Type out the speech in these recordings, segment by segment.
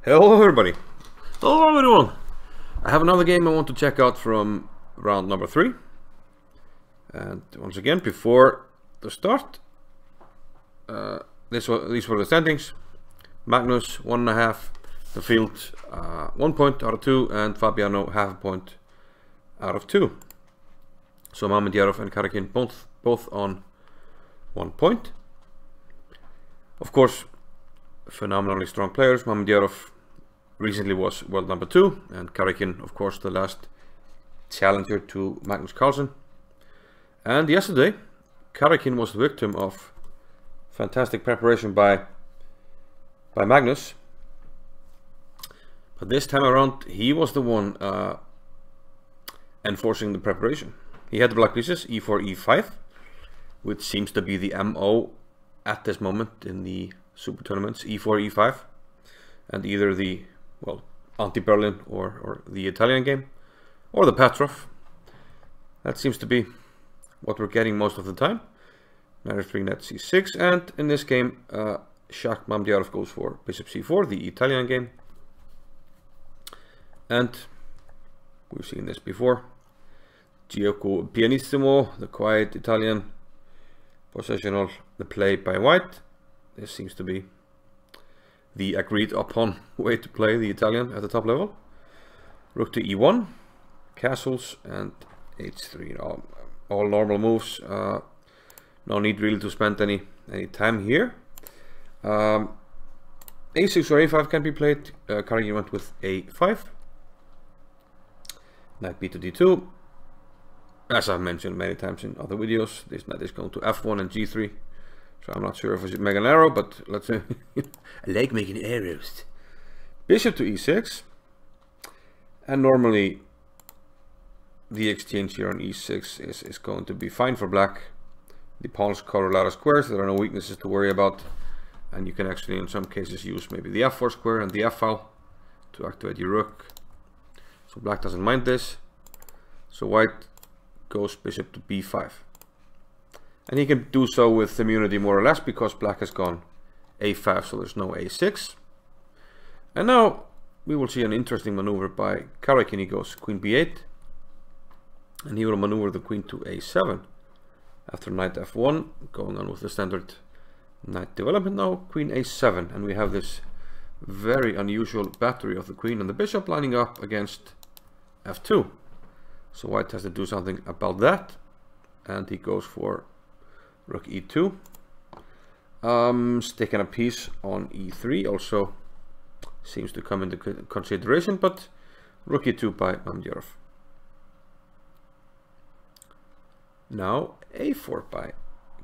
Hello everybody! Hello everyone! I have another game I want to check out from round number 3. And once again, before the start, these were the standings. Magnus 1.5, the field 1 point out of 2, and Fabiano half a point out of 2. So Mamedyarov and Karjakin both on 1 point. Of course, phenomenally strong players. Mamedyarov recently was world number 2, and Karjakin, of course, the last challenger to Magnus Carlsen. And yesterday, Karjakin was the victim of fantastic preparation by Magnus. But this time around, he was the one enforcing the preparation. He had the black pieces, e4, e5, which seems to be the MO at this moment in the super tournaments, e4, e5, and either the, well, anti-Berlin or the Italian game, or the Petrov. That seems to be what we're getting most of the time. Knight 3, knight c6, and in this game, Shakh Mamedyarov goes for bishop c4, the Italian game. And we've seen this before. Gioco pianissimo, the quiet Italian positional, the play by white. This seems to be the agreed upon way to play the Italian at the top level. Rook to e1, castles, and h3. All normal moves. No need really to spend any time here. a6 or a5 can be played. Karjakin went with a5. Knight b to d2. As I've mentioned many times in other videos, this knight is going to f1 and g3. So I'm not sure if I should make an arrow, but let's say I like making arrows. Bishop to e6. And normally the exchange here on e6 is going to be fine for black. The pawns cover a lot of squares, there are no weaknesses to worry about. And you can actually in some cases use maybe the f4 square and the f-file to activate your rook. So black doesn't mind this. So white goes bishop to b5. And he can do so with immunity more or less because black has gone a5, so there's no a6. And now we will see an interesting maneuver by Karjakin. He goes queen b8. And he will maneuver the queen to a7 after knight f1, going on with the standard knight development. Now queen a7, and we have this very unusual battery of the queen and the bishop lining up against f2. So white has to do something about that, and he goes for rook e2. Sticking a piece on e3 also seems to come into consideration, but rook e2 by Mamedyarov. Now a4 by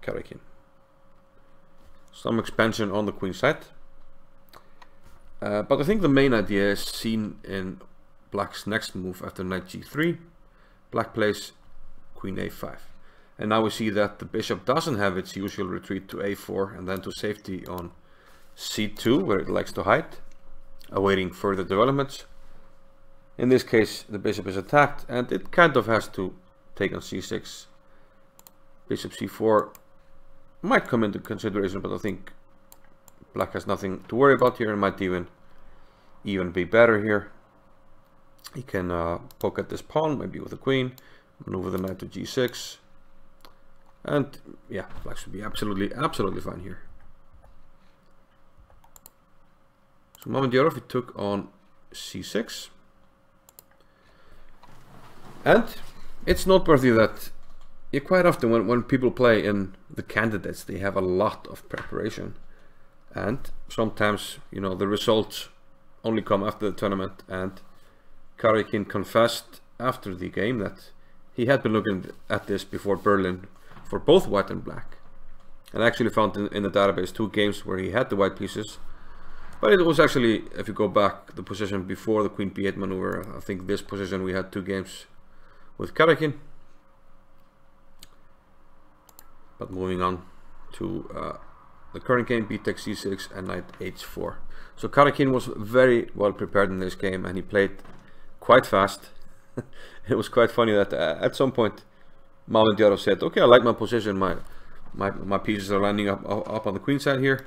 Karjakin. Some expansion on the queen side. But I think the main idea is seen in black's next move after knight g3. Black plays queen a5. And now we see that the bishop doesn't have its usual retreat to a4 and then to safety on c2, where it likes to hide, awaiting further developments. In this case, the bishop is attacked and it kind of has to take on c6. Bishop c4 might come into consideration, but I think black has nothing to worry about here and might even be better here. He can poke at this pawn, maybe with a queen, maneuver the knight to g6. And yeah, black should be absolutely fine here. So Mamedyarov, he took on c6. And it's noteworthy that quite often when people play in the candidates, they have a lot of preparation. And sometimes, you know, the results only come after the tournament. And Karjakin confessed after the game that he had been looking at this before Berlin for both white and black, and actually found in the database 2 games where he had the white pieces. But it was actually, if you go back, the position before the queen b8 maneuver. I think this position we had 2 games with Karjakin. But moving on to the current game, b takes c6 and knight h4. So Karjakin was very well prepared in this game, and he played quite fast. It was quite funny that at some point Mamedyarov said, okay, I like my position, my pieces are lining up on the queen side here,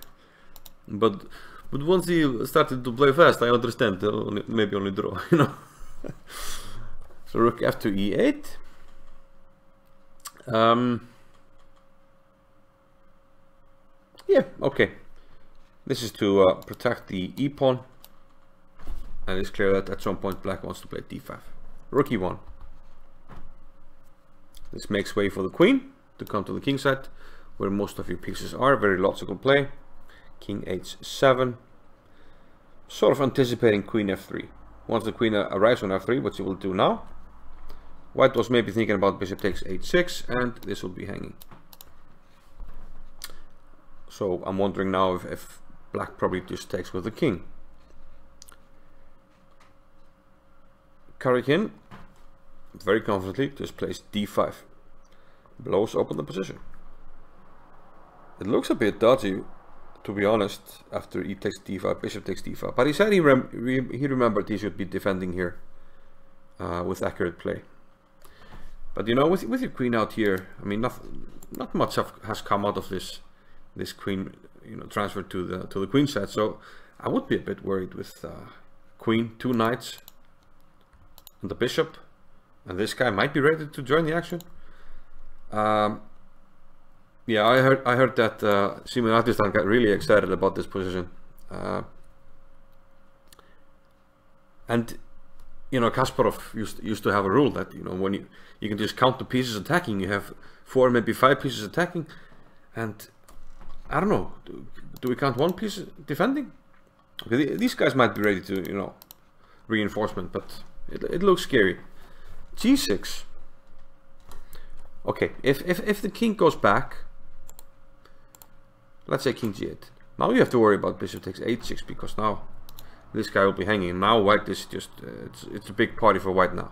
but But once he started to play fast, I understand. Maybe only draw, you know. So rook f2 e8. Yeah, okay. This is to protect the e pawn, and it's clear that at some point black wants to play d5. Rook e1. This makes way for the queen to come to the king side, where most of your pieces are. Very logical play. King h7. Sort of anticipating queen f3. Once the queen arrives on f3, which it will do now, white was maybe thinking about bishop takes h6, and this will be hanging. So I'm wondering now if black probably just takes with the king. Karjakin very confidently just plays d5. Blows open the position. It looks a bit dodgy, to be honest, after e takes d5, bishop takes d5. But he said he remembered he should be defending here with accurate play. But you know, with your queen out here, I mean, not much has come out of this queen, you know, transfer to the queen side. So I would be a bit worried with queen, 2 knights, and the bishop, and this guy might be ready to join the action. Yeah, I heard that Simon Artistan got really excited about this position, and you know, Kasparov used to have a rule that, you know, when you can just count the pieces attacking, you have 4, maybe 5 pieces attacking, and I don't know, do we count 1 piece defending? Okay, these guys might be ready to, you know, reinforcement, but it looks scary. G6. Okay, if the king goes back, let's say king g8. Now you have to worry about bishop takes h6, because now this guy will be hanging. Now white is just, it's a big party for white now.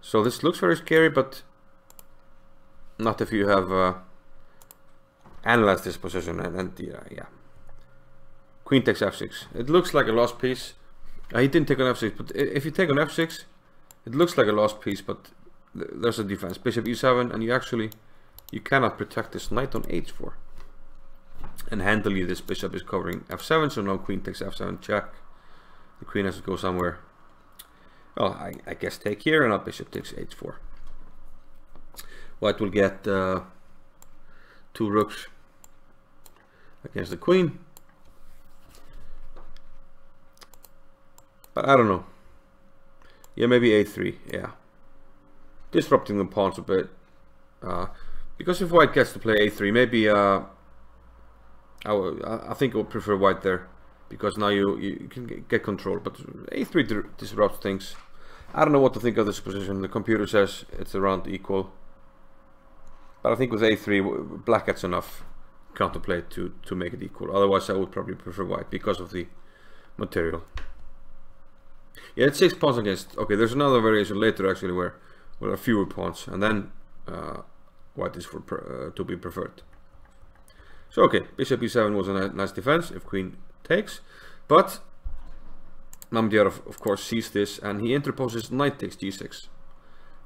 So this looks very scary, but not if you have analyzed this position. And yeah. Queen takes f6. It looks like a lost piece. He didn't take on f6, but if you take on f6, it looks like a lost piece, but there's a defense. Bishop e7, and you cannot protect this knight on h4. And handily this bishop is covering f7, so now queen takes f7 check. The queen has to go somewhere. Well, I guess take here, and now bishop takes h4. White will get 2 rooks against the queen. But I don't know. Yeah, maybe a3, yeah. Disrupting the pawns a bit. Because if white gets to play a3, maybe I think I would prefer white there, because now you can get control. But a3 disrupts things. I don't know what to think of this position. The computer says it's around equal, but I think with a3 black gets enough counterplay to make it equal. Otherwise I would probably prefer white because of the material. Yeah, it's 6 pawns against. Okay, there's another variation later actually where there are fewer pawns, and then white is to be preferred. So okay, bishop e7 was a nice defense if queen takes, but Mamedyarov of course sees this, and he interposes knight takes g6,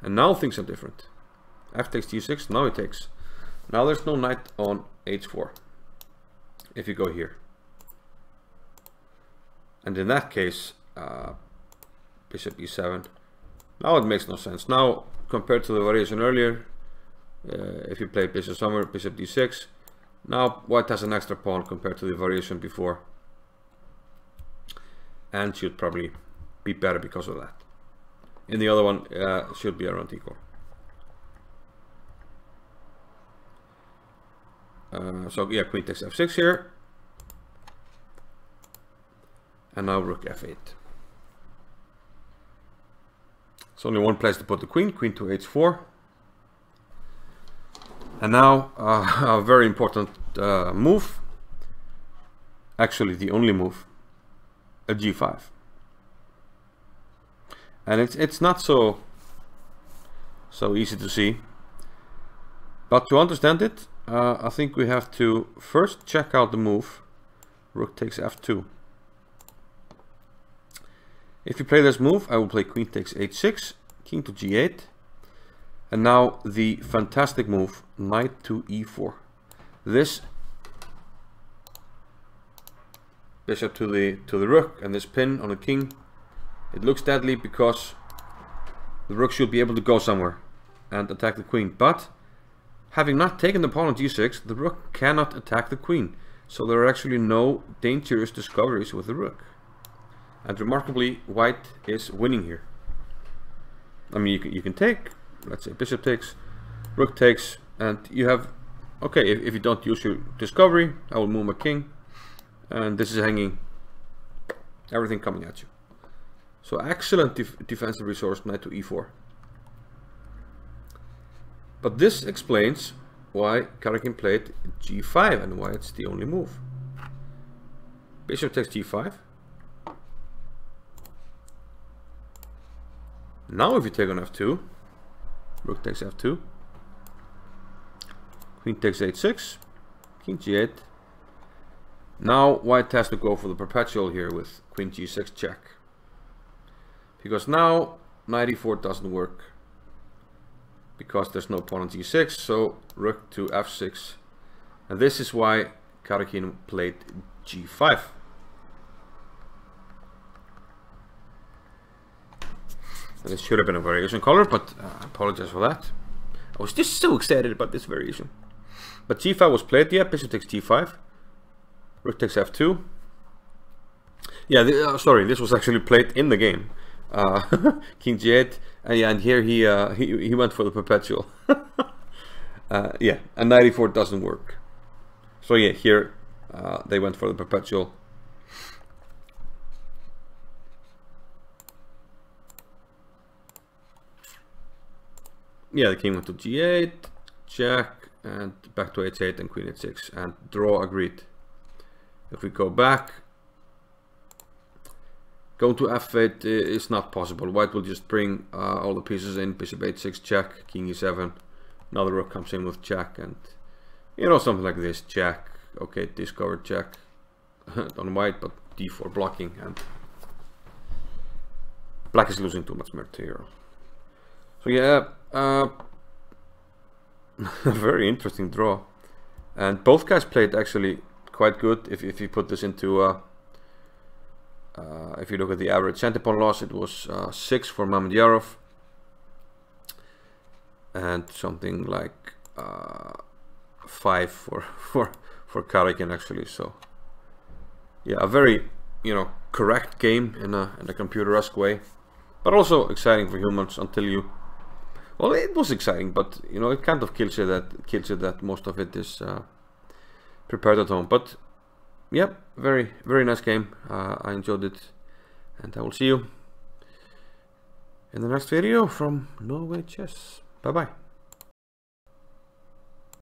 and now things are different. F takes g6, now he takes. Now there's no knight on h4 if you go here, and in that case bishop e7. Now it makes no sense. Now compared to the variation earlier, if you play bishop somewhere, bishop d6, now white has an extra pawn compared to the variation before, and should probably be better because of that. In the other one, should be around equal. So yeah, queen takes f6 here, and now rook f8. It's only one place to put the queen, queen to h4. And now a very important move, actually the only move, a g5. And it's not so easy to see, but to understand it, I think we have to first check out the move rook takes f2. If you play this move, I will play queen takes h6, king to g8, and now the fantastic move, knight to e4. This bishop to the rook, and this pin on the king, it looks deadly because the rook should be able to go somewhere and attack the queen. But having not taken the pawn on g6, the rook cannot attack the queen. So there are actually no dangerous discoveries with the rook. And remarkably, white is winning here. I mean, you can take, let's say bishop takes, rook takes, and you have, okay, if you don't use your discovery, I will move my king, and this is hanging, everything coming at you. So excellent defensive resource, knight to e4. But this explains why Karjakin played g5 and why it's the only move. Bishop takes g5. Now if you take on f2, rook takes f2, queen takes h6, king g8. Now white has to go for the perpetual here with queen g6 check. Because now knight e4 doesn't work. Because there's no pawn on g6, so rook to f6. And this is why Karjakin played g5. And this should have been a variation color, but I apologize for that. I was just so excited about this variation. But g5 was played, yeah, bishop takes g5. Rook takes f2. Yeah, sorry, this was actually played in the game. King g8, and yeah, and here he went for the perpetual. Yeah, and knight e4 doesn't work. So yeah, here they went for the perpetual. Yeah, the king went to g8, check, and back to h8 and queen h6, and draw agreed. If we go back, going to f8 is not possible. White will just bring all the pieces in, bishop h6 check, king e7, now the rook comes in with check, and you know, something like this, check, okay, discovered check on white, but d4 blocking, and black is losing too much material. So yeah, a very interesting draw, and both guys played actually quite good. If you put this into if you look at the average center-pawn loss, it was 6 for Mamedyarov and something like 5 for Karjakin actually. So yeah, a very, you know, correct game in a computer-esque way, but also exciting for humans until you. Well, it was exciting, but you know, it kind of kills you that most of it is prepared at home. But yeah, very nice game. I enjoyed it, and I will see you in the next video from Norway Chess. Bye bye.